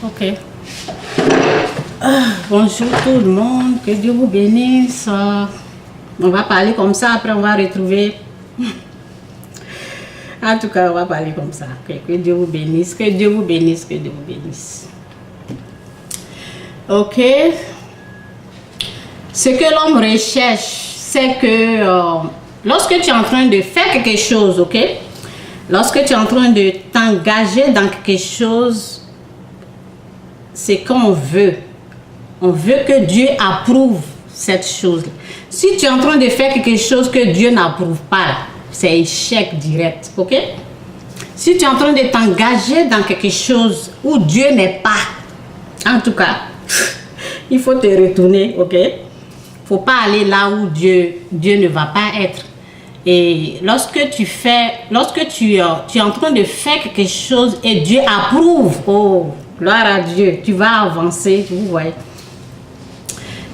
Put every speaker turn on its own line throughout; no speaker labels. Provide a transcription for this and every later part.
Ok. Bonjour tout le monde, que Dieu vous bénisse. On va parler comme ça, après on va retrouver. En tout cas, on va parler comme ça. Que Dieu vous bénisse, que Dieu vous bénisse, que Dieu vous bénisse. Ok. Ce que l'homme recherche, c'est que lorsque tu es en train de faire quelque chose, ok? Lorsque tu es en train de t'engager dans quelque chose, c'est qu'on veut. On veut que Dieu approuve cette chose-là. Si tu es en train de faire quelque chose que Dieu n'approuve pas, c'est échec direct, ok? Si tu es en train de t'engager dans quelque chose où Dieu n'est pas, en tout cas, il faut te retourner, ok? Il ne faut pas aller là où Dieu ne va pas être. Et lorsque tu es en train de faire quelque chose et Dieu approuve, oh, gloire à Dieu, tu vas avancer, vous voyez.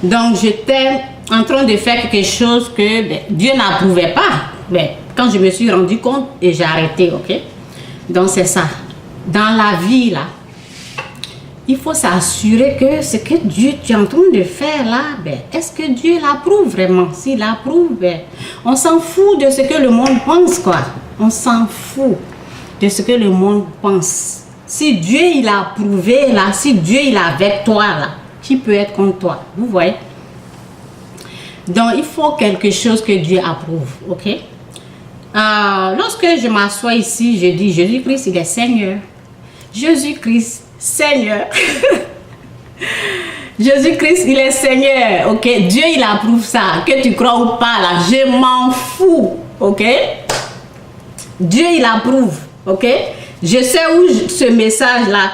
Donc, j'étais en train de faire quelque chose que Dieu n'approuvait pas. Mais quand je me suis rendu compte, et j'ai arrêté, ok? Donc, c'est ça. Dans la vie, là, il faut s'assurer que ce que Dieu tu es en train de faire là, est-ce que Dieu l'approuve vraiment? S'il l'approuve, on s'en fout de ce que le monde pense, quoi. On s'en fout de ce que le monde pense. Si Dieu il a approuvé là, si Dieu il est avec toi là, qui peut être contre toi? Vous voyez? Donc il faut quelque chose que Dieu approuve, ok? Lorsque je m'assois ici, je dis Jésus-Christ il est Seigneur. Jésus-Christ Seigneur. Jésus-Christ, il est Seigneur, ok? Dieu, il approuve ça, que tu crois ou pas, là, je m'en fous, ok? Dieu, il approuve, ok? Je sais où ce message-là,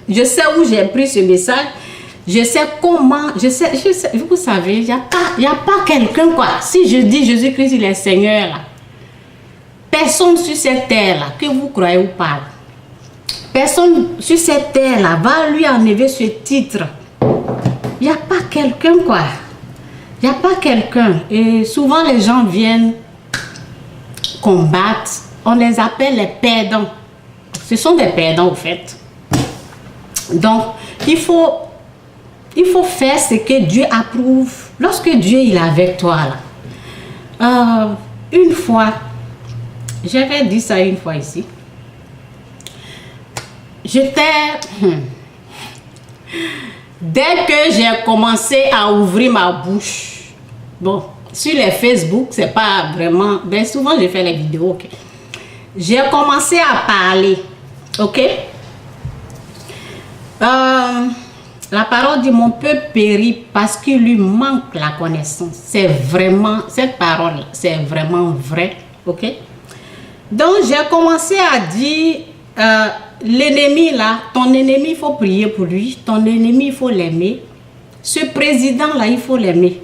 je sais où j'ai pris ce message, je sais comment, je sais, vous savez, il n'y a pas quelqu'un, quoi. Si je dis Jésus-Christ, il est Seigneur, là, personne sur cette terre-là, que vous croyez ou pas, personne sur cette terre-là va lui enlever ce titre. Il n'y a pas quelqu'un, quoi. Il n'y a pas quelqu'un. Et souvent, les gens viennent combattre. On les appelle les perdants. Ce sont des perdants, au fait. Donc, il faut faire ce que Dieu approuve. Lorsque Dieu il est avec toi, là. Une fois, j'avais dit ça une fois ici. Dès que j'ai commencé à ouvrir ma bouche, bon, sur les Facebook, c'est pas vraiment, ben souvent je fais les vidéos, ok. J'ai commencé à parler, ok. La parole dit mon peuple périt parce qu'il lui manque la connaissance. C'est vraiment, cette parole, c'est vraiment vrai, ok. Donc j'ai commencé à dire, l'ennemi là, ton ennemi, il faut prier pour lui. Ton ennemi, il faut l'aimer. Ce président là, il faut l'aimer.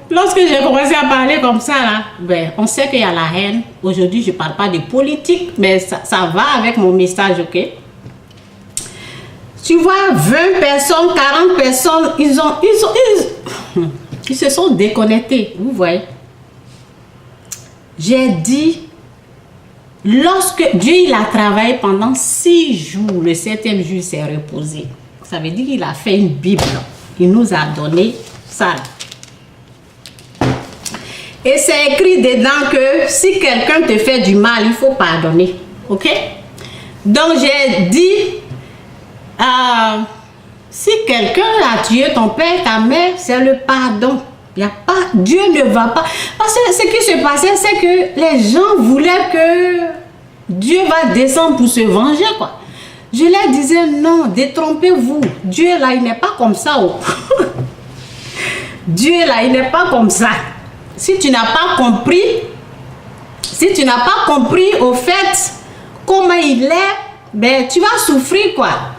Lorsque j'ai commencé à parler comme ça là, ben, on sait qu'il y a la haine. Aujourd'hui, je ne parle pas de politique, mais ça va avec mon message, ok? Tu vois, 20 personnes, 40 personnes, ils se sont déconnectés, vous voyez. J'ai dit, lorsque Dieu il a travaillé pendant 6 jours, le 7e jour il s'est reposé. Ça veut dire qu'il a fait une Bible. Il nous a donné ça. Et c'est écrit dedans que si quelqu'un te fait du mal, il faut pardonner. Ok? Donc j'ai dit, si quelqu'un a tué ton père, ta mère, c'est le pardon. Il y a pas, Dieu ne va pas. Parce que ce qui se passait, c'est que les gens voulaient que Dieu va descendre pour se venger, quoi. Je leur disais, non, détrompez-vous. Dieu, là, il n'est pas comme ça. Oh. Dieu, là, il n'est pas comme ça. Si tu n'as pas compris, au fait, comment il est, ben, tu vas souffrir, quoi.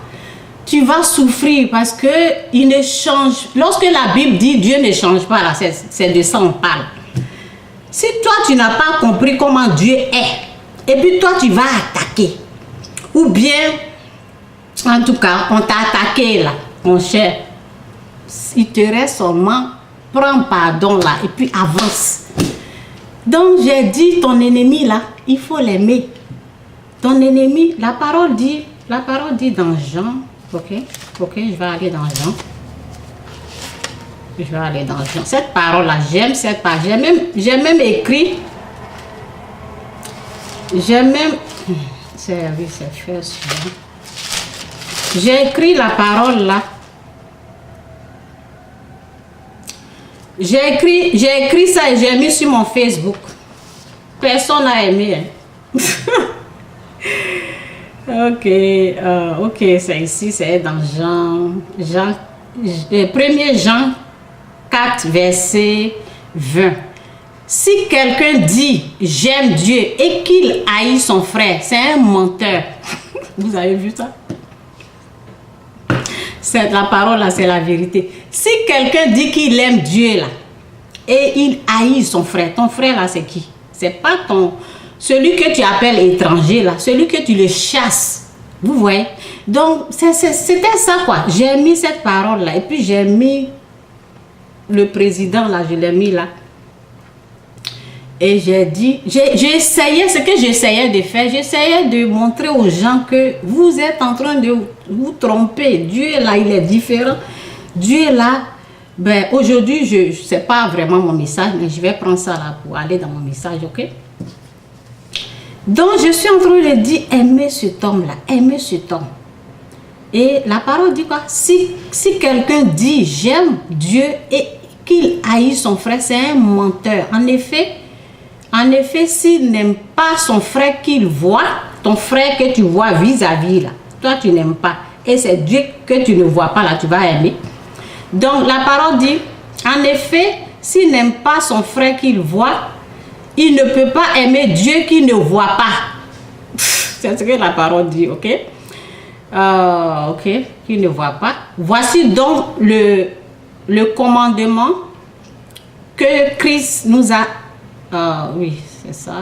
Tu vas souffrir parce que il ne change. Lorsque la Bible dit Dieu ne change pas, là, c'est de ça on parle. Si toi, tu n'as pas compris comment Dieu est, et puis toi, tu vas attaquer. Ou bien, en tout cas, on t'a attaqué là, mon cher. Il te reste seulement, prends pardon là, et puis avance. Donc, j'ai dit, ton ennemi là, il faut l'aimer. ton ennemi, la parole dit dans Jean, ok, je vais aller dans Jean. Je vais aller dans Jean. Cette parole-là, j'aime cette parole. J'ai même écrit. J'ai même. Oui, c'est fait ça. J'ai écrit la parole là. J'ai écrit ça et j'ai mis sur mon Facebook. Personne n'a aimé. Hein. Ok, c'est ici, c'est dans Jean 1er Jean 4, verset 20. Si quelqu'un dit j'aime Dieu et qu'il haït son frère, c'est un menteur. Vous avez vu ça? La parole là, c'est la vérité. Si quelqu'un dit qu'il aime Dieu là et il haït son frère, ton frère là c'est qui? C'est pas celui que tu appelles étranger là, celui que tu le chasses. Vous voyez? Donc c'était ça quoi. J'ai mis cette parole là et puis j'ai mis le président là, je l'ai mis là. Et j'ai dit, j'ai essayé, ce que j'essayais de faire, j'essayais de montrer aux gens que vous êtes en train de vous tromper. Dieu est là, il est différent. Dieu est là. Ben, aujourd'hui, je sais pas vraiment mon message, mais je vais prendre ça là pour aller dans mon message, ok? Donc, je suis en train de dire, aimez cet homme-là, aimez cet homme. Et la parole dit quoi? Si quelqu'un dit, j'aime Dieu et qu'il haït son frère, c'est un menteur. En effet, s'il n'aime pas son frère qu'il voit, ton frère que tu vois vis-à-vis là, toi tu n'aimes pas. Et c'est Dieu que tu ne vois pas là, tu vas aimer. Donc la parole dit, en effet, s'il n'aime pas son frère qu'il voit, il ne peut pas aimer Dieu qu'il ne voit pas. C'est ce que la parole dit, ok? Ok, qu'il ne voit pas. Voici donc le commandement que Christ nous a... oui, c'est ça.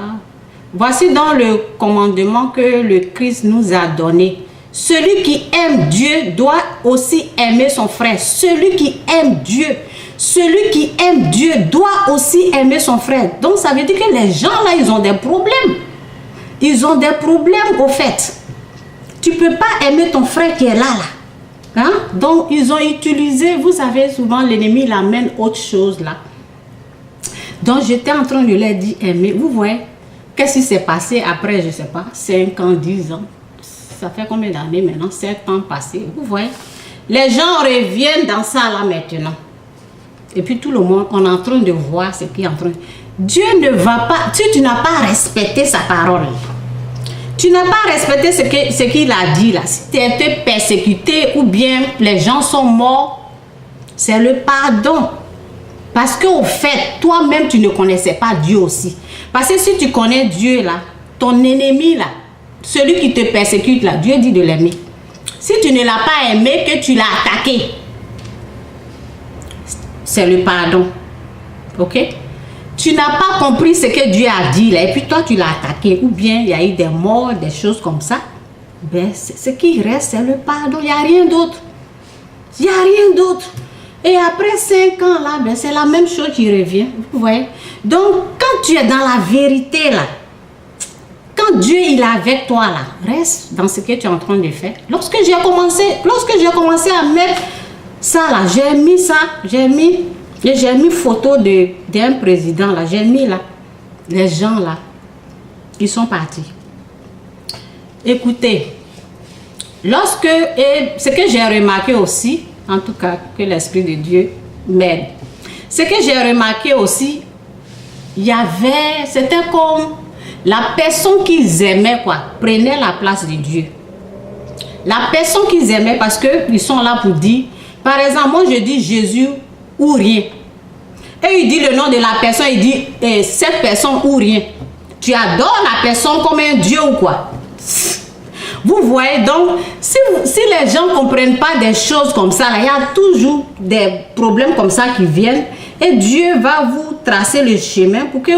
Voici donc le commandement que le Christ nous a donné. Celui qui aime Dieu doit aussi aimer son frère. Celui qui aime Dieu doit aussi aimer son frère. Donc ça veut dire que les gens là, ils ont des problèmes. Ils ont des problèmes au fait. Tu ne peux pas aimer ton frère qui est là. Hein? Donc ils ont utilisé, vous savez, souvent l'ennemi il amène autre chose là. Donc j'étais en train de leur dire aimer. Vous voyez, qu'est-ce qui s'est passé après, je ne sais pas, 5 ans, 10 ans. Ça fait combien d'années maintenant? 7 ans passés. Vous voyez, les gens reviennent dans ça là maintenant. Et puis tout le monde, on est en train de voir ce qui est en train. Dieu ne va pas, tu n'as pas respecté sa parole. Tu n'as pas respecté ce qu'il a dit là. Si tu as été persécuté ou bien les gens sont morts, c'est le pardon. Parce qu'au fait, toi-même, tu ne connaissais pas Dieu aussi. Parce que si tu connais Dieu là, ton ennemi là, celui qui te persécute là, Dieu dit de l'aimer. Si tu ne l'as pas aimé, que tu l'as attaqué, c'est le pardon. Ok? Tu n'as pas compris ce que Dieu a dit là, et puis toi tu l'as attaqué, ou bien il y a eu des morts, des choses comme ça. Ben, ce qui reste, c'est le pardon. Il n'y a rien d'autre. Il n'y a rien d'autre. Et après 5 ans là, ben, c'est la même chose qui revient. Vous voyez? Donc, quand tu es dans la vérité là, quand Dieu il est avec toi là, reste dans ce que tu es en train de faire. Lorsque j'ai commencé à mettre ça là, j'ai mis photo d'un président là, j'ai mis là, les gens là, ils sont partis. Écoutez, ce que j'ai remarqué aussi, en tout cas que l'Esprit de Dieu m'aide, ce que j'ai remarqué aussi, c'était comme la personne qu'ils aimaient quoi, prenait la place de Dieu. La personne qu'ils aimaient parce qu'ils sont là pour dire, par exemple, moi je dis Jésus ou rien. Et il dit le nom de la personne, il dit cette personne ou rien. Tu adores la personne comme un Dieu ou quoi? Vous voyez, donc, si les gens ne comprennent pas des choses comme ça, il y a toujours des problèmes comme ça qui viennent. Et Dieu va vous tracer le chemin pour que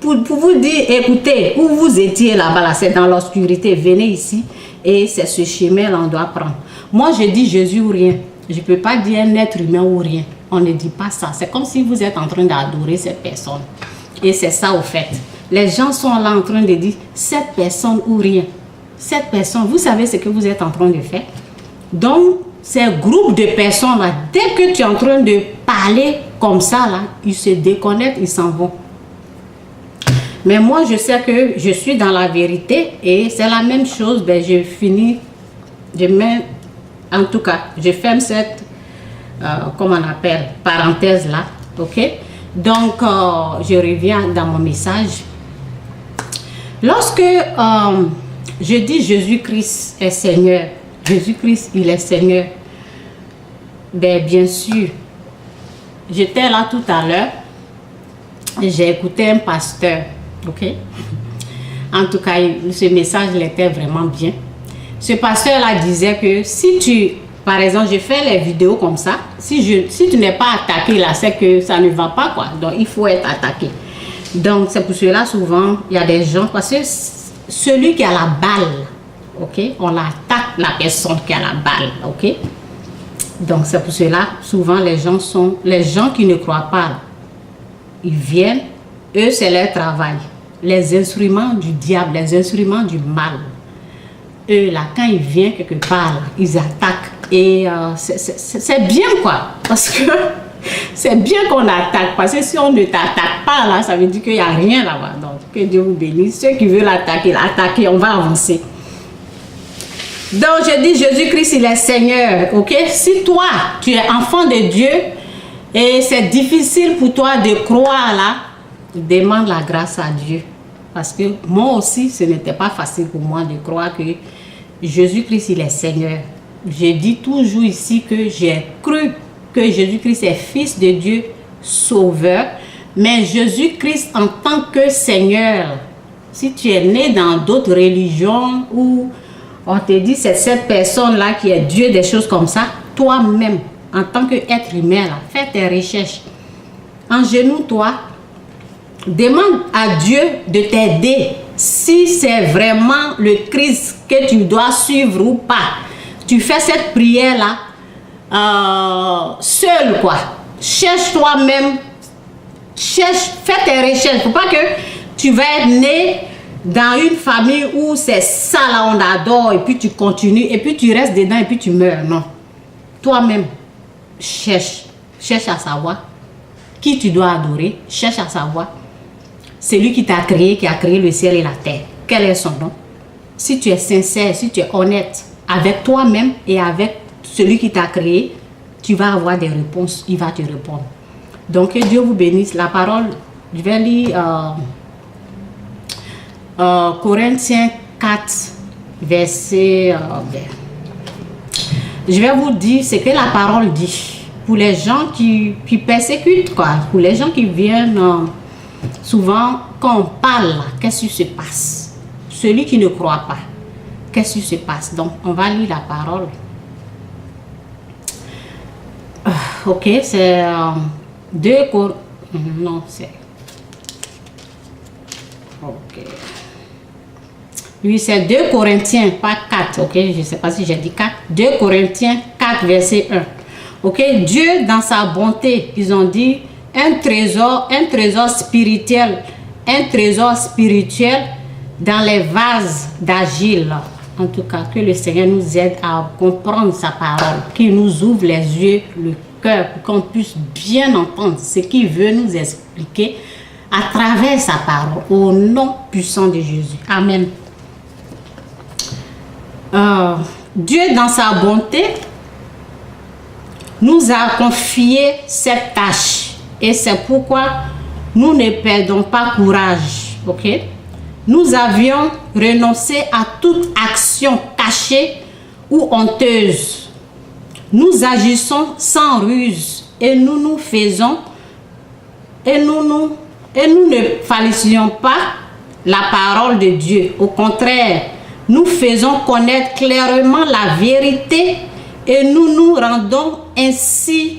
pour vous dire, écoutez, où vous étiez là-bas, là, c'est dans l'obscurité, venez ici. Et c'est ce chemin-là qu'on doit prendre. Moi, je dis Jésus ou rien. Je ne peux pas dire un être humain ou rien. On ne dit pas ça. C'est comme si vous êtes en train d'adorer cette personne. Et c'est ça au fait. les gens sont là en train de dire cette personne ou rien. Cette personne, vous savez ce que vous êtes en train de faire. Donc, ces groupes de personnes là, dès que tu es en train de parler comme ça là, ils se déconnectent, ils s'en vont. Mais moi, je sais que je suis dans la vérité et c'est la même chose. Ben, je finis, je mets, en tout cas, je ferme cette, comment on appelle, parenthèse là, ok? Donc, je reviens dans mon message. Lorsque je dis Jésus-Christ est Seigneur, Jésus-Christ, il est Seigneur, ben, bien sûr, j'étais là tout à l'heure, j'ai écouté un pasteur, ok? En tout cas, ce message il était vraiment bien. Ce pasteur-là disait que si tu, par exemple, je fais les vidéos comme ça, si tu n'es pas attaqué là, c'est que ça ne va pas, quoi. Donc, il faut être attaqué. Donc, c'est pour cela, souvent, il y a des gens, parce que celui qui a la balle, ok, on attaque la personne qui a la balle, ok? Donc, c'est pour cela, souvent, les gens qui ne croient pas, ils viennent, eux, c'est leur travail. Les instruments du diable, les instruments du mal. Eux, là, quand ils viennent quelque part, là, ils attaquent. Et c'est bien, quoi. Parce que c'est bien qu'on attaque. Parce que si on ne t'attaque pas, là, ça veut dire qu'il n'y a rien là-bas. Donc, que Dieu vous bénisse. Ceux qui veulent attaquer, attaquer, on va avancer. Donc, je dis, Jésus-Christ, il est Seigneur. Ok? Si toi, tu es enfant de Dieu, et c'est difficile pour toi de croire, là, demande la grâce à Dieu. Parce que moi aussi, ce n'était pas facile pour moi de croire que Jésus-Christ, il est Seigneur. Je dis toujours ici que j'ai cru que Jésus-Christ est Fils de Dieu, Sauveur. Mais Jésus-Christ en tant que Seigneur, si tu es né dans d'autres religions où on te dit c'est cette personne-là qui est Dieu, des choses comme ça, toi-même, en tant qu'être humain, là, fais tes recherches. En genoux, toi, demande à Dieu de t'aider si c'est vraiment le Christ que tu dois suivre ou pas. Tu fais cette prière-là seul, quoi. Cherche toi-même, fais tes recherches. Il ne faut pas que tu vas être né dans une famille où c'est ça, là, on adore, et puis tu continues, et puis tu restes dedans, et puis tu meurs. Non. Toi-même, cherche à savoir qui tu dois adorer, cherche à savoir. C'est lui qui t'a créé, qui a créé le ciel et la terre. Quel est son nom? Si tu es sincère, si tu es honnête avec toi-même et avec celui qui t'a créé, tu vas avoir des réponses. Il va te répondre. Donc, que Dieu vous bénisse. La parole, je vais lire Corinthiens 4, verset... je vais vous dire ce que la parole dit. Pour les gens qui persécutent, quoi. Pour les gens qui viennent... souvent, quand on parle, qu'est-ce qui se passe? Celui qui ne croit pas, qu'est-ce qui se passe? Donc, on va lire la parole. Ok, c'est 2 Corinthiens. Non, c'est... Ok. Oui, c'est 2 Corinthiens, pas 4. Ok, je ne sais pas si j'ai dit 4. 2 Corinthiens 4, verset 1. Ok, Dieu, dans sa bonté, ils ont dit... un trésor spirituel dans les vases d'argile. En tout cas, que le Seigneur nous aide à comprendre sa parole, qu'il nous ouvre les yeux, le cœur, pour qu'on puisse bien entendre ce qu'il veut nous expliquer à travers sa parole, au nom puissant de Jésus. Amen. Dieu, dans sa bonté, nous a confié cette tâche. Et c'est pourquoi nous ne perdons pas courage, ok? Nous avions renoncé à toute action cachée ou honteuse. Nous agissons sans ruse et nous nous faisons et nous ne falsifions pas la parole de Dieu. Au contraire, nous faisons connaître clairement la vérité et nous nous rendons ainsi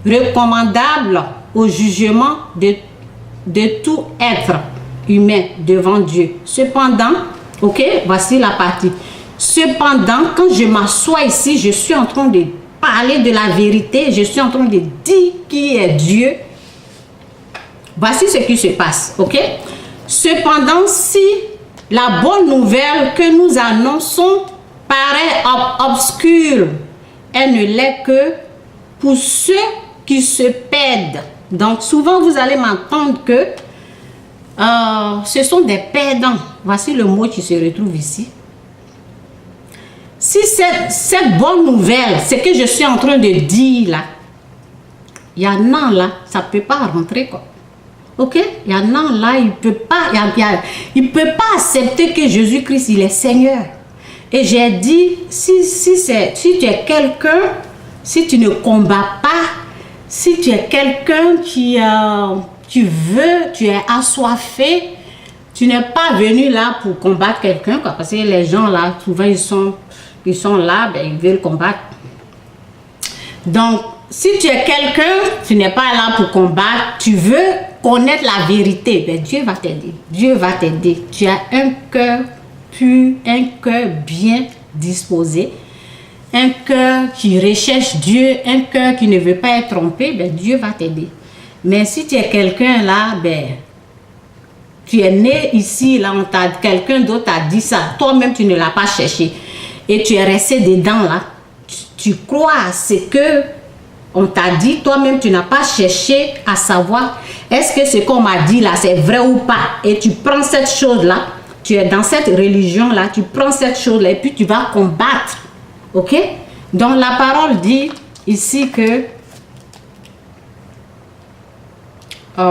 recommandables au jugement de tout être humain devant Dieu. Cependant, ok, voici la partie. Cependant, quand je m'assois ici, je suis en train de parler de la vérité, je suis en train de dire qui est Dieu. Voici ce qui se passe, ok? Cependant, si la bonne nouvelle que nous annonçons paraît obscure, elle ne l'est que pour ceux qui se perdent. Donc, souvent, vous allez m'entendre que ce sont des perdants. Voici le mot qui se retrouve ici. Si cette bonne nouvelle, ce que je suis en train de dire là, il y en a là, ça ne peut pas rentrer quoi. Ok? Il y en a là, il ne peut pas accepter que Jésus-Christ, il est Seigneur. Et j'ai dit, si tu es quelqu'un, si tu ne combats pas, si tu es quelqu'un qui tu es assoiffé, tu n'es pas venu là pour combattre quelqu'un, quoi, parce que les gens là, souvent ils sont là, ben, ils veulent combattre. Donc, si tu es quelqu'un, tu n'es pas là pour combattre, tu veux connaître la vérité, ben, Dieu va t'aider. Dieu va t'aider. Tu as un cœur pur, un cœur bien disposé, un cœur qui recherche Dieu, un cœur qui ne veut pas être trompé, ben, Dieu va t'aider. Mais si tu es quelqu'un là, ben, tu es né ici, là, quelqu'un d'autre t'a dit ça, toi-même tu ne l'as pas cherché et tu es resté dedans là, tu crois à ce que on t'a dit, toi-même tu n'as pas cherché à savoir est-ce que ce qu'on m'a dit là c'est vrai ou pas, et tu prends cette chose là, tu es dans cette religion là, tu prends cette chose là et puis tu vas combattre, ok? Donc la parole dit ici que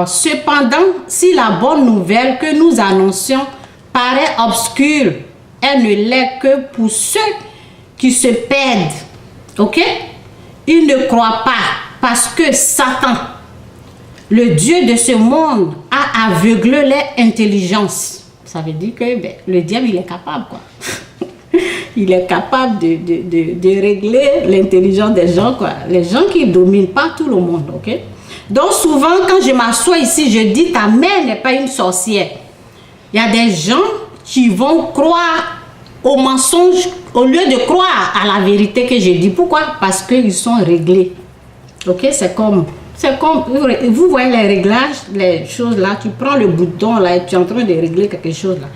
cependant, si la bonne nouvelle que nous annoncions paraît obscure, elle ne l'est que pour ceux qui se perdent. Ok? Ils ne croient pas parce que Satan, le Dieu de ce monde, a aveuglé leur intelligence. Ça veut dire que ben, le diable, il est capable, quoi. Il est capable de régler l'intelligence des gens, quoi. Les gens qui ne dominent pas tout le monde, ok? Donc souvent, quand je m'assois ici, je dis ta mère n'est pas une sorcière. Il y a des gens qui vont croire au mensonge au lieu de croire à la vérité que je dis. Pourquoi? Parce qu'ils sont réglés. Ok? C'est comme, vous voyez les réglages, les choses là, tu prends le bouton là et tu es en train de régler quelque chose là.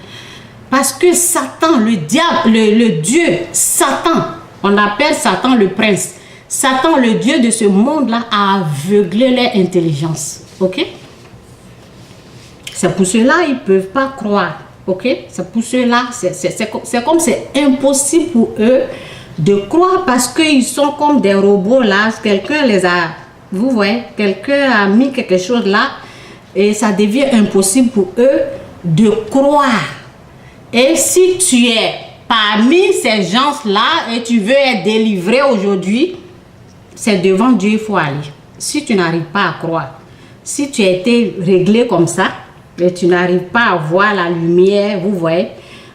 Parce que Satan, le diable, le Dieu, Satan, on appelle Satan le prince. Satan, le Dieu de ce monde-là, a aveuglé leur intelligence. Ok? C'est pour cela qu'ils ne peuvent pas croire. Ok? C'est pour cela, c'est comme c'est impossible pour eux de croire parce qu'ils sont comme des robots là. Quelqu'un les a, vous voyez, quelqu'un a mis quelque chose là et ça devient impossible pour eux de croire. Et si tu es parmi ces gens-là et tu veux être délivré aujourd'hui, c'est devant Dieu il faut aller. Si tu n'arrives pas à croire, si tu as été réglé comme ça, et tu n'arrives pas à voir la lumière, vous voyez,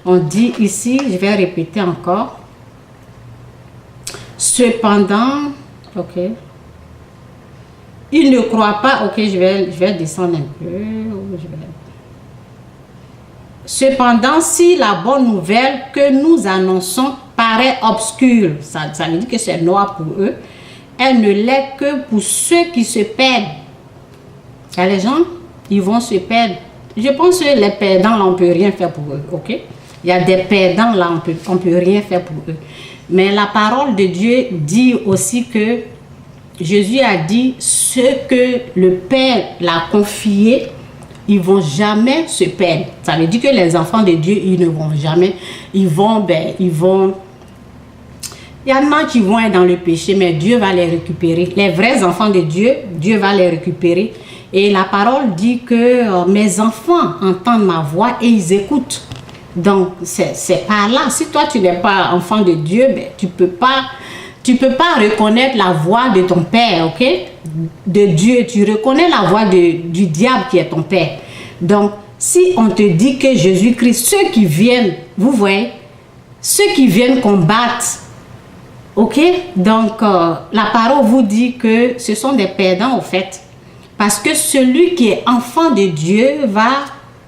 on dit ici, je vais répéter encore. Cependant, ok, il ne croit pas, ok, je vais descendre un peu. Cependant, si la bonne nouvelle que nous annonçons paraît obscure, ça veut dire que c'est noir pour eux, elle ne l'est que pour ceux qui se perdent. Il y a les gens, ils vont se perdre. Je pense que les perdants, là, on ne peut rien faire pour eux, ok? Il y a des perdants, là, on ne peut rien faire pour eux. Mais la parole de Dieu dit aussi que Jésus a dit, ce que le Père l'a confié, ils ne vont jamais se perdre. Ça veut dire que les enfants de Dieu, ils ne vont jamais, il y en a qui vont être dans le péché, mais Dieu va les récupérer. Les vrais enfants de Dieu, Dieu va les récupérer. Et la parole dit que mes enfants entendent ma voix et ils écoutent. Donc, c'est par là. Si toi, tu n'es pas enfant de Dieu, ben, tu peux pas reconnaître la voix de ton père, ok? De Dieu. Tu reconnais la voix du diable qui est ton père. Donc, si on te dit que Jésus-Christ, ceux qui viennent, vous voyez, ceux qui viennent combattre, ok? Donc, la parole vous dit que ce sont des perdants, au fait. Parce que celui qui est enfant de Dieu va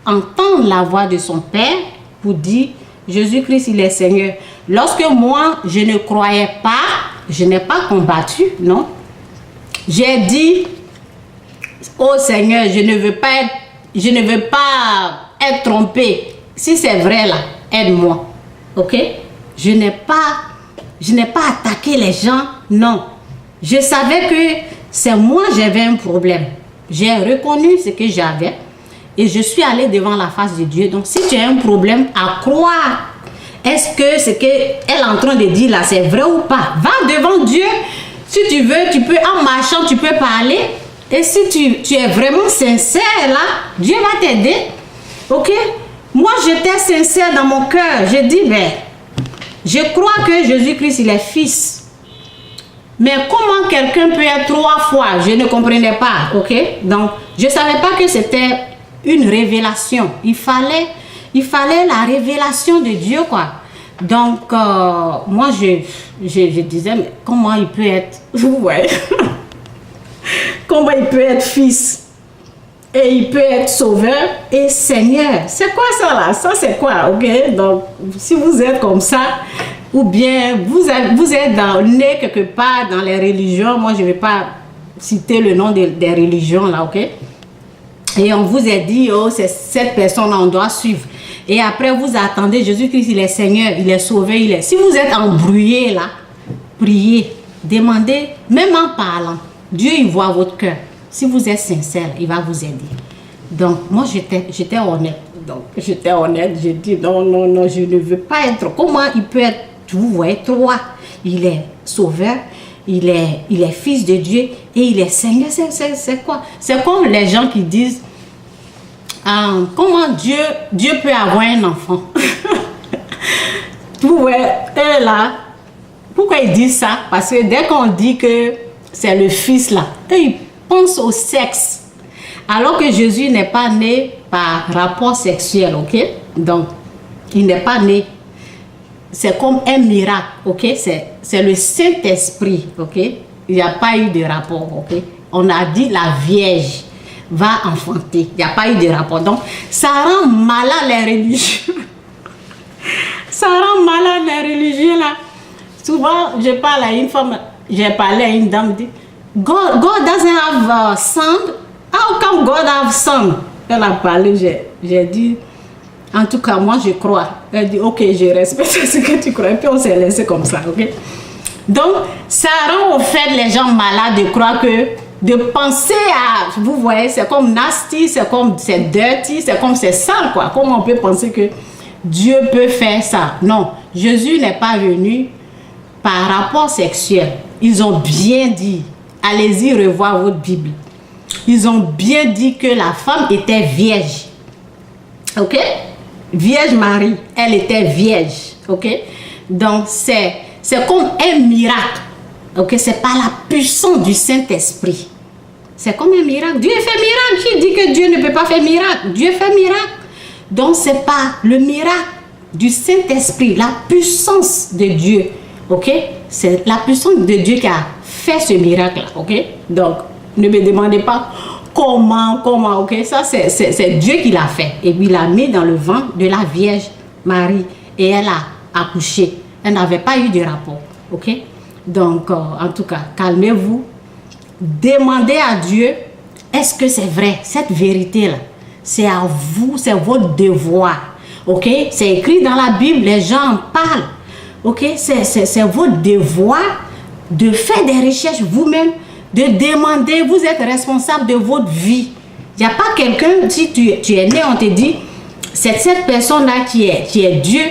entendre la voix de son Père pour dire Jésus-Christ, il est Seigneur. Lorsque moi, je ne croyais pas, je n'ai pas combattu, non. J'ai dit, oh Seigneur, je ne veux pas être trompée. Si c'est vrai là, aide-moi. Ok? Je n'ai pas attaqué les gens. Non. Je savais que c'est moi j'avais un problème. J'ai reconnu ce que j'avais et je suis allée devant la face de Dieu. Donc, si tu as un problème à croire, est-ce que ce qu'elle est en train de dire là, c'est vrai ou pas? Va devant Dieu. Si tu veux, tu peux, en marchant, tu peux parler. Et si tu es vraiment sincère là, Dieu va t'aider. Ok? Moi, j'étais sincère dans mon cœur. J'ai dit, ben, je crois que Jésus-Christ, il est fils. Mais comment quelqu'un peut être 3 fois? Je ne comprenais pas, ok? Donc, je ne savais pas que c'était une révélation. Il fallait la révélation de Dieu, quoi. Donc, moi, je disais, mais comment il peut être... Ouais. Comment il peut être fils? Et il peut être sauveur et Seigneur. C'est quoi ça, là? Ça, c'est quoi, ok? Donc, si vous êtes comme ça... Ou bien vous êtes né quelque part dans les religions. Moi, je ne vais pas citer le nom des religions là, ok? Et on vous a dit, oh, c'est cette personne-là, on doit suivre. Et après, vous attendez, Jésus-Christ, il est Seigneur, il est sauveur, il est... Si vous êtes embrouillé là, priez, demandez, même en parlant. Dieu, il voit votre cœur. Si vous êtes sincère, il va vous aider. Donc, moi, j'étais honnête. Donc, j'étais honnête. J'ai dit, non, non, non, je ne veux pas être... Comment il peut être... Vous voyez, 3, il est sauveur, il est fils de Dieu et il est Seigneur. C'est quoi? C'est comme les gens qui disent, comment Dieu peut avoir un enfant? Vous voyez, eux là, pourquoi ils disent ça? Parce que dès qu'on dit que c'est le fils là, eux ils pensent au sexe. Alors que Jésus n'est pas né par rapport sexuel, ok? Donc, il n'est pas né. C'est comme un miracle, ok? C'est le Saint-Esprit, ok? Il n'y a pas eu de rapport, ok? On a dit la Vierge va enfanter. Il n'y a pas eu de rapport. Donc, ça rend malade les religieux. Ça rend malade les religieux, là. Souvent, je parle à une femme, j'ai parlé à une dame, dit, God doesn't have a son. How come God have son? Elle a parlé, j'ai dit, en tout cas, moi, je crois. Elle dit, ok, je respecte ce que tu crois. Et puis, on s'est laissé comme ça, ok? Donc, ça rend au fait les gens malades de croire que, de penser à, vous voyez, c'est comme nasty, c'est comme c'est dirty, c'est comme c'est sale, quoi. Comment on peut penser que Dieu peut faire ça? Non, Jésus n'est pas venu par rapport sexuel. Ils ont bien dit, allez-y revoir votre Bible. Ils ont bien dit que la femme était vierge. Ok? Vierge Marie, elle était vierge, ok? Donc, c'est comme un miracle, ok? C'est par la puissance du Saint-Esprit. C'est comme un miracle. Dieu fait miracle. Qui dit que Dieu ne peut pas faire miracle? Dieu fait miracle. Donc, c'est pas le miracle du Saint-Esprit, la puissance de Dieu, ok? C'est la puissance de Dieu qui a fait ce miracle-là, ok? Donc, ne me demandez pas... Comment, ok? Ça, c'est Dieu qui l'a fait. Et puis, il l'a mis dans le ventre de la Vierge Marie. Et elle a accouché. Elle n'avait pas eu de rapport, ok? Donc, en tout cas, calmez-vous. Demandez à Dieu, est-ce que c'est vrai? Cette vérité-là, c'est à vous, c'est votre devoir, ok? C'est écrit dans la Bible, les gens en parlent, ok? C'est votre devoir de faire des recherches vous-même, de demander, vous êtes responsable de votre vie. Il n'y a pas quelqu'un, si tu es né, on te dit, c'est cette personne-là qui est Dieu.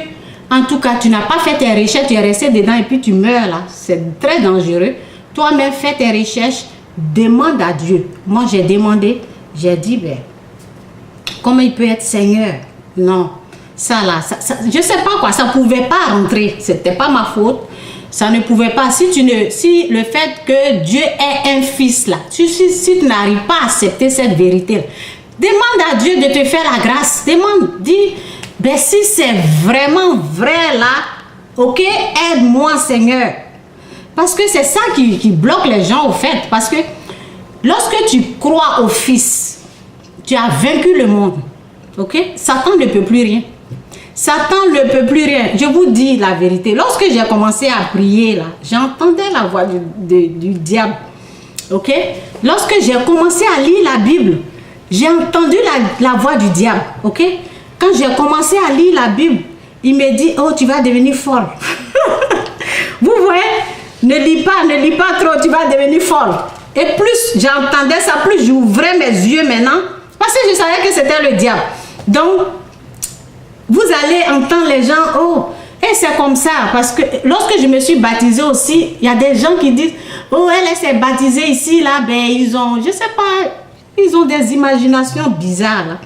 En tout cas, tu n'as pas fait tes recherches, tu es resté dedans et puis tu meurs là. C'est très dangereux. Toi-même, fais tes recherches, demande à Dieu. Moi, j'ai demandé, j'ai dit, ben, comment il peut être Seigneur? Non, ça là, je ne sais pas quoi, ça ne pouvait pas rentrer. Ce n'était pas ma faute. Ça ne pouvait pas. Si le fait que Dieu est un fils là, si tu n'arrives pas à accepter cette vérité, demande à Dieu de te faire la grâce. Demande, dis, ben si c'est vraiment vrai là, ok, aide-moi Seigneur. Parce que c'est ça qui bloque les gens au fait. Parce que lorsque tu crois au Fils, tu as vaincu le monde. Ok, Satan ne peut plus rien. Satan ne peut plus rien. Je vous dis la vérité. Lorsque j'ai commencé à prier, là, j'entendais la voix du diable. Ok? Lorsque j'ai commencé à lire la Bible, j'ai entendu la voix du diable. Ok? Quand j'ai commencé à lire la Bible, il me dit, oh, tu vas devenir folle. Vous voyez, ne lis pas trop, tu vas devenir folle. Et plus j'entendais ça, plus j'ouvrais mes yeux maintenant, parce que je savais que c'était le diable. Donc, vous allez entendre les gens, oh, et c'est comme ça, parce que lorsque je me suis baptisée aussi, il y a des gens qui disent, oh, elle s'est baptisée ici, là, ben, ils ont, je sais pas, ils ont des imaginations bizarres, là.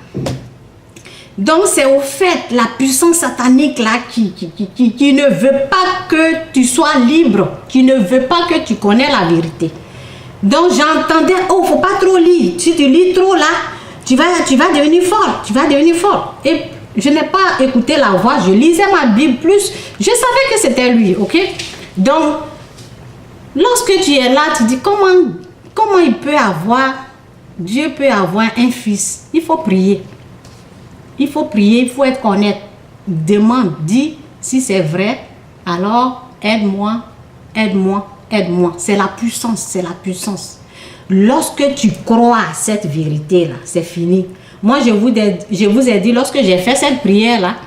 Donc, c'est au fait, la puissance satanique, là, qui ne veut pas que tu sois libre, qui ne veut pas que tu connais la vérité. Donc, j'entendais, oh, faut pas trop lire. Si tu lis trop, là, tu vas devenir fort, tu vas devenir fort. Et je n'ai pas écouté la voix, je lisais ma Bible plus, je savais que c'était lui, ok? Donc, lorsque tu es là, tu dis, comment il peut avoir, Dieu peut avoir un fils? Il faut prier. Il faut prier, il faut être honnête. Demande, dis si c'est vrai, alors aide-moi, aide-moi, aide-moi. C'est la puissance, c'est la puissance. Lorsque tu crois à cette vérité-là, c'est fini. Moi, je vous ai dit, lorsque j'ai fait cette prière-là,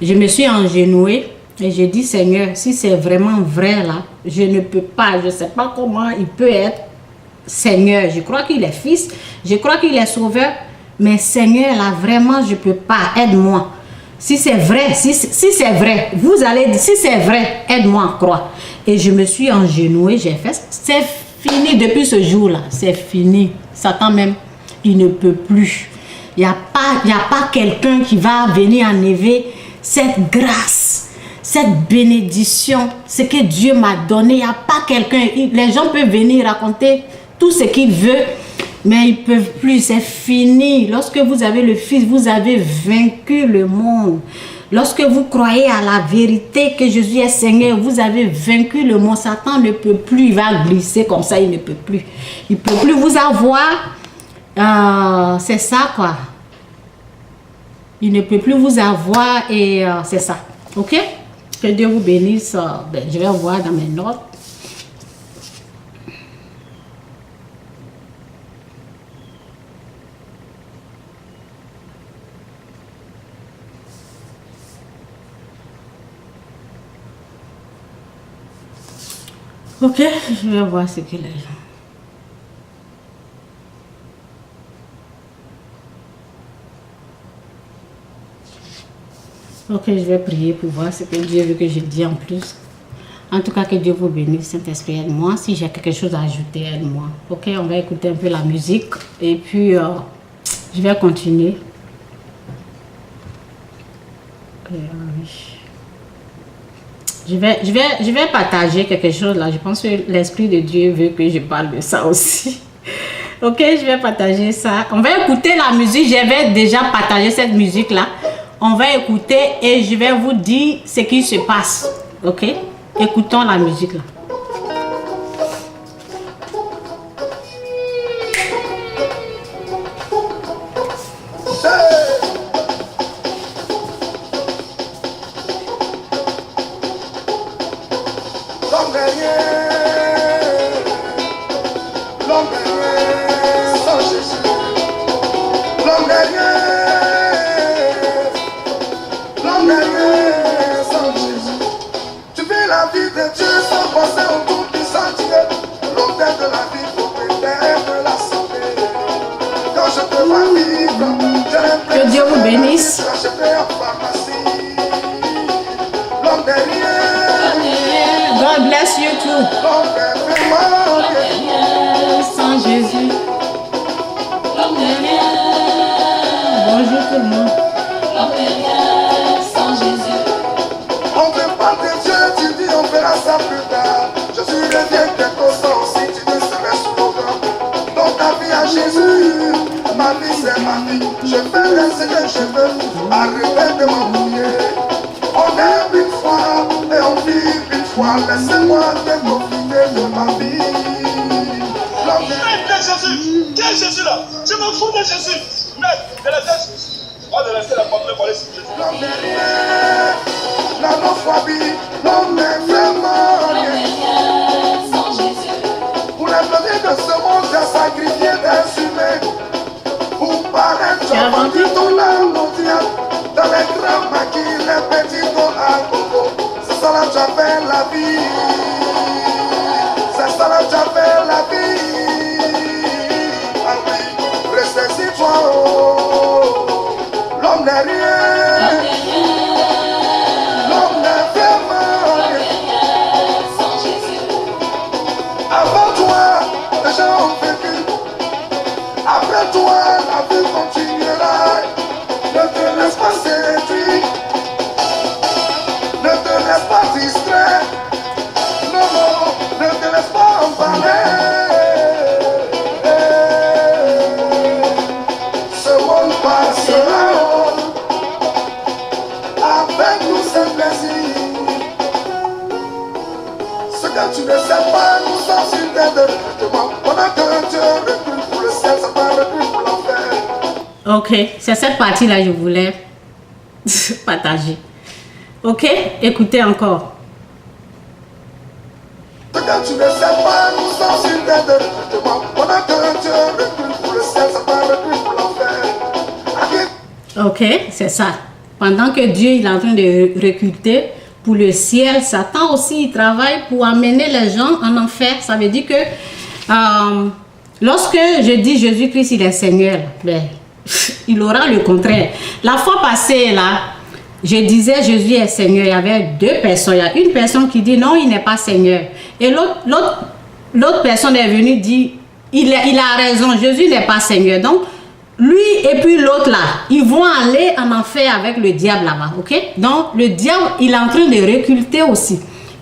je me suis engenouée et j'ai dit, Seigneur, si c'est vraiment vrai là, je ne peux pas, je ne sais pas comment il peut être Seigneur. Je crois qu'il est fils, je crois qu'il est sauveur. Mais Seigneur, là, vraiment, je ne peux pas. Aide-moi. Si c'est vrai, si c'est vrai, vous allez dire, si c'est vrai, aide-moi à croire. Et je me suis engenouée, j'ai fait. C'est fini depuis ce jour-là. C'est fini. Satan même, il ne peut plus. Il n'y a pas quelqu'un qui va venir enlever cette grâce, cette bénédiction, ce que Dieu m'a donné. Il n'y a pas quelqu'un. Les gens peuvent venir raconter tout ce qu'ils veulent. Mais ils ne peuvent plus, c'est fini. Lorsque vous avez le Fils, vous avez vaincu le monde. Lorsque vous croyez à la vérité que Jésus est Seigneur, vous avez vaincu le monde. Satan ne peut plus, il va glisser comme ça, il ne peut plus. Il ne peut plus vous avoir. C'est ça quoi. Il ne peut plus vous avoir et c'est ça. Ok? Que Dieu vous bénisse. Je vais voir dans mes notes. Ok, je vais voir ce qu'il est. Ok, je vais prier pour voir ce que Dieu veut que je dise en plus. En tout cas, que Dieu vous bénisse, Saint-Esprit, aide-moi. Si j'ai quelque chose à ajouter, aide-moi. Ok, on va écouter un peu la musique et puis je vais continuer. Ok, oui. Je vais partager quelque chose là. Je pense que l'Esprit de Dieu veut que je parle de ça aussi. Ok, je vais partager ça. On va écouter la musique. J'avais déjà partagé cette musique là. On va écouter et je vais vous dire ce qui se passe. Ok, écoutons la musique là. Que Dieu vous bénisse. God bless you too. Sans Jésus. Bonjour tout le monde.
Sans Jésus. On veut pas de Dieu, tu dis on verra ça plus tard. Je suis le Dieu que ton sang, si tu ne serais sous mon corps. Dans ta vie à Jésus, ma vie c'est ma vie. Je ferai ce que je veux, arrêtez de m'embrouiller. On aime une fois et on vit une fois. Laissez-moi te profiter de ma vie.
Jésus, qui est Jésus là? Je m'en fous de Jésus. Mais de la tête, on va laisser la porte pour aller sur Jésus.
L'homme n'est rien, l'homophobie, l'homme n'est vraiment rien.
Sans Jésus.
Pour les donner de ce monde, j'ai sacrifié des humains. Pour Tu as vendu ton âme au diable. Dans les grands maquis, les petits go à coco. C'est ça là que j'appelle la vie. C'est ça là que j'appelle la vie. Ah oui, ressaisis-toi. Oh. L'homme n'est rien. L'homme n'est vraiment rien. Avant toi, les gens ont vécu. Après toi, la vie continuera. Ne te laisse pas séduire. Ne te laisse pas distraire. Non, non, ne te laisse pas emballer. Ce monde passera. Avec nous, c'est plaisir. Ce que tu ne sais pas, nous sommes sur terre de recrutement. Pendant que Dieu recrute pour le ciel, ça va recruter pour l'enfer.
Ok, c'est cette partie-là que je voulais partager. Ok, écoutez encore.
Ce que tu ne sais pas, nous sommes sur terre de recrutement. Pendant que Dieu recrute pour le ciel, ça va recruter pour l'enfer.
Ok, c'est ça. Pendant que Dieu il est en train de recruter pour le ciel, Satan aussi il travaille pour amener les gens en enfer. Ça veut dire que lorsque je dis Jésus-Christ il est Seigneur, ben, il aura le contraire. La fois passée là, je disais Jésus est Seigneur. Il y avait deux personnes. Il y a une personne qui dit non, il n'est pas Seigneur. Et l'autre personne est venue dire il a raison, Jésus n'est pas Seigneur. Donc lui et puis l'autre là, ils vont aller en enfer avec le diable là-bas, ok? Donc le diable, il est en train de recruter aussi,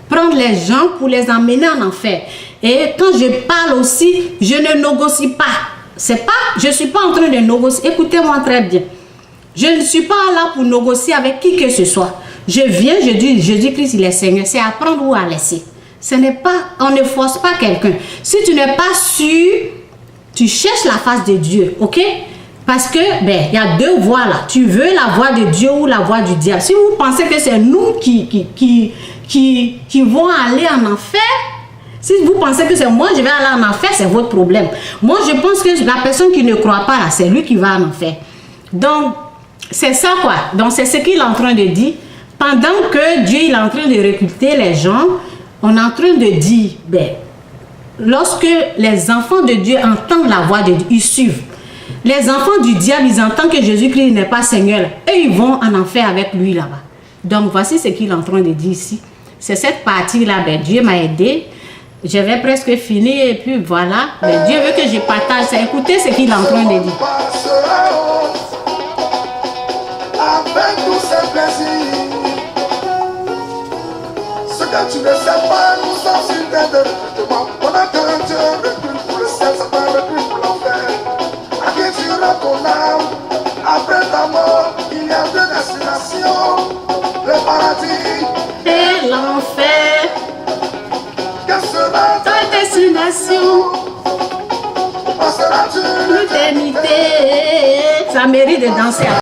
prendre les gens pour les emmener en enfer. Et quand je parle aussi, je ne négocie pas. Je ne suis pas en train de négocier. Écoutez-moi très bien. Je ne suis pas là pour négocier avec qui que ce soit. Je viens, je dis Jésus-Christ, il est Seigneur. C'est à prendre ou à laisser. Ce n'est pas, on ne force pas quelqu'un. Si tu n'es pas sûr, tu cherches la face de Dieu, ok? Parce que, ben, il y a deux voies là. Tu veux la voix de Dieu ou la voix du diable. Si vous pensez que c'est nous qui vont aller en enfer, si vous pensez que c'est moi, je vais aller en enfer, c'est votre problème. Moi, je pense que la personne qui ne croit pas là, c'est lui qui va en enfer. Donc, c'est ça quoi. Donc, c'est ce qu'il est en train de dire. Pendant que Dieu il est en train de recruter les gens, on est en train de dire, ben, lorsque les enfants de Dieu entendent la voix de Dieu, ils suivent. Les enfants du diable, ils entendent que Jésus-Christ n'est pas Seigneur. Eux, ils vont en enfer avec lui là-bas. Donc, voici ce qu'il est en train de dire ici. C'est cette partie-là, ben, Dieu m'a aidé. J'avais presque fini et puis voilà. Mais Dieu veut que je partage ça. Écoutez ce qu'il est en train de dire.
Avec tous ces plaisirs. Ce que tu ne sais pas, nous sommes sur terre de recrutement. Pendant que Dieu recrute pour le ciel, ça va recruter pour l'enfer. À qui tu rends ton âme? Après ta mort, il y a deux destinations. Le paradis
Et l'enfer.
Quelle sera
Ta destination.
Passeras-tu
L'éternité. Ça mérite de danser.